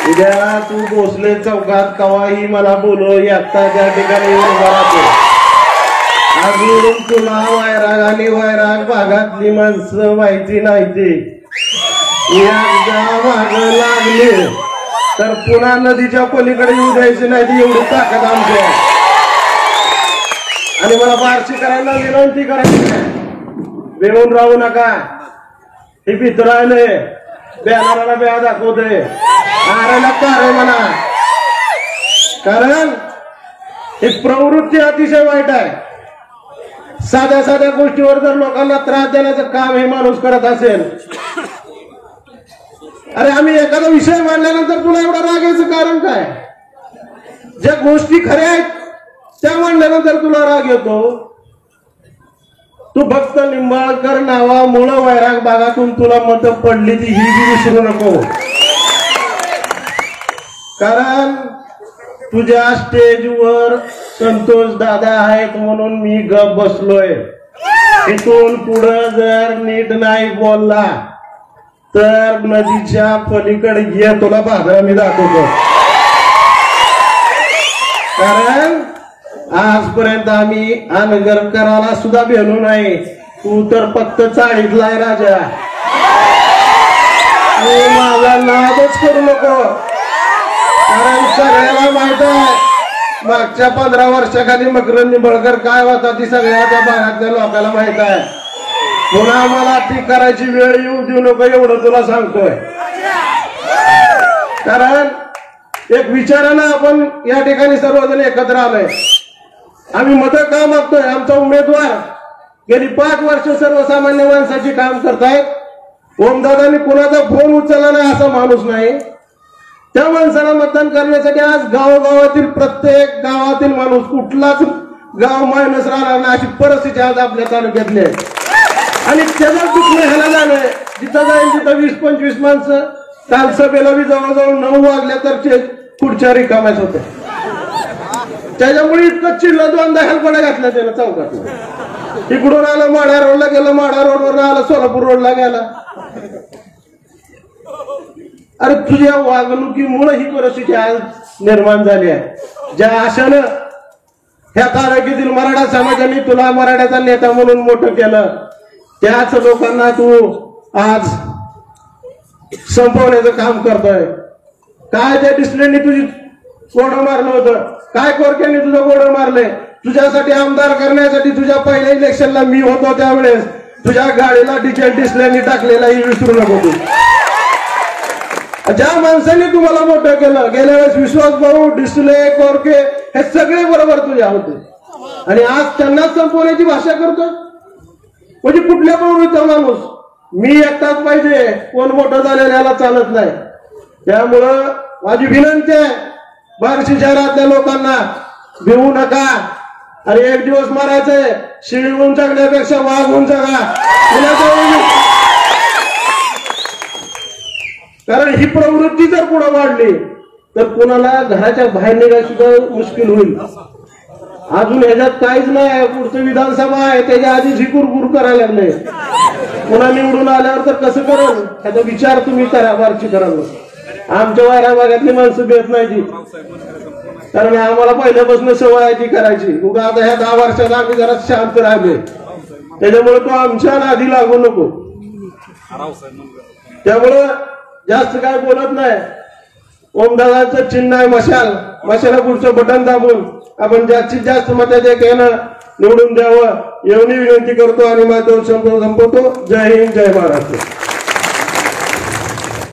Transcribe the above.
उद्या तू भोसले चौकात कवाही मला बोलव एकटा त्या ठिकाणी उभा राहतो. अजून तुला वैराग आणि वैराग भागातली माणसं माहिती नाही ती एकदा माग लागले तर पुन्हा नदीच्या पलीकडे येऊ द्यायची नाही ती एवढी ताकद आमची आहे. आणि मला बारशी करायला विनंती करायची बेहून राहू नका. हे पितरायले बॅनराला बेहा दाखवते आरायला कार आहे म्हणा. कारण ही प्रवृत्ती अतिशय वाईट आहे. साध्या साध्या गोष्टीवर जर लोकांना त्रास देण्याचं काम हे माणूस करत असेल. अरे आम्ही एखादा विषय मांडल्यानंतर तुला एवढा रागायचं कारण काय? ज्या गोष्टी खऱ्या आहेत त्या मांडल्यानंतर तुला राग येतो. तू फक्त निंबाळकर नावामुळं वैराग भागातून तुला मत पडली ती ही बी विसरू नको. कारण तुझ्या स्टेजवर संतोष दादा आहेत म्हणून मी गप बसलोय. इथून पुढं जर नीट नाही बोलला तर नदीच्या पलीकडे ये तुला बाधा मी दाखवतो. कारण आजपर्यंत आम्ही अनगरकराला सुद्धा भेटलो नाही. तू तर फक्त चाळीतलाय राजा. तू माझा नादच करू नको. कारण सगळ्याला माहित आहे मागच्या 15 वर्षाखाली मकरंद निंबाळकर काय होता ती सगळ्या त्या भागातल्या लोकांना माहित आहे. पुन्हा मला ती करायची वेळ येऊ देऊ नको एवढं तुला सांगतोय. कारण एक विचारानं आपण या ठिकाणी सर्वजण एकत्र आलोय. आम्ही मत का मागतोय? आमचा उमेदवार गेली 5 वर्ष सर्वसामान्य माणसाची काम करतायत. ओमदादांनी कुणाचा फोन उचलला नाही असा माणूस नाही. त्या माणसाला मतदान करण्यासाठी आज गावोगावातील प्रत्येक गावातील माणूस कुठलाच गाव मायनस राहणार नाही अशी परिस्थिती आज आपल्या तालुक्यातली आहे. आणि त्याला दुखणं ह्याला झालंय. जिथं जाईल तिथं 20-25 माणसं. काल सभेला बी जवळजवळ 9 वाजल्या तर पुढच्या रिकाम्याच होत्या. त्याच्यामुळे इतकं चिल्ला 2दा हेलपडा घातल्या त्याला चौकात. इकडून आलं माढा रोडला गेलं, माढा रोडवर आलं सोलापूर रोडला गेला. अरे तुझ्या वागणुकीमुळे ही परिस्थिती आज निर्माण झाली आहे. ज्या आशानं ह्या तालुक्यातील मराठा समाजाने तुला मराठ्याचा नेता म्हणून मोठं केलं त्याच लोकांना तू आज संपवण्याचं काम करतोय. काय त्या डिस्प्लेनी तुझी गोडं मारलं होतं? काय कोरक्याने तुझं गोडं मारलंय? तुझ्यासाठी आमदार करण्यासाठी तुझ्या पहिल्या इलेक्शनला मी होतो त्यावेळेस तुझ्या गाडीला डिस्प्लेनी टाकलेला ही विसरू नको तू. ज्या माणसांनी तुम्हाला मोठं केलं गेल्या वेळेस विश्वास भाऊ डिस्प्ले कोरके हे सगळे बरोबर तुझ्या होते आणि आज त्यांनाच संपवण्याची भाषा करतो. म्हणजे कुठल्या प्रवृत्तीचा माणूस? मी एकटाच पाहिजे, कोण मोठं झालेलं याला चालत नाही. त्यामुळं माझी विनंती आहे बार्शी शहरातल्या लोकांना भिवू नका. अरे एक दिवस मारायचंय शिळी होऊन जगण्यापेक्षा वाघ होऊन जगा. कारण ही प्रवृत्ती जर पुढे वाढली तर कुणाला घराच्या बाहेर निघायला सुद्धा मुश्किल होईल. अजून ह्याच्यात काहीच नाही. पुढचं विधानसभा आहे त्याच्या आधीच ही कुरकुर करायला लागले. पुन्हा निवडून आल्यावर तर कसं करेल ह्याचा विचार तुम्ही करा. बारशी करायला आमच्या वाऱ्या भागातली माणसं भेट नाही ती. कारण आम्हाला पहिल्यापासून सवय आहे ती करायची. उगा आता ह्या 10 वर्षात आम्ही जरा शांत राहिले त्याच्यामुळे तो आमच्या नादी लागू नको. त्यामुळं जास्त काय बोलत नाही. ओमदादाचं चिन्ह आहे मशाल. मशाला पुढचं बटन दाबून आपण जास्तीत जास्त मताधिक्यानं निवडून द्यावं एवढी विनंती करतो आणि माझं संपवतो. जय हिंद, जय महाराष्ट्र.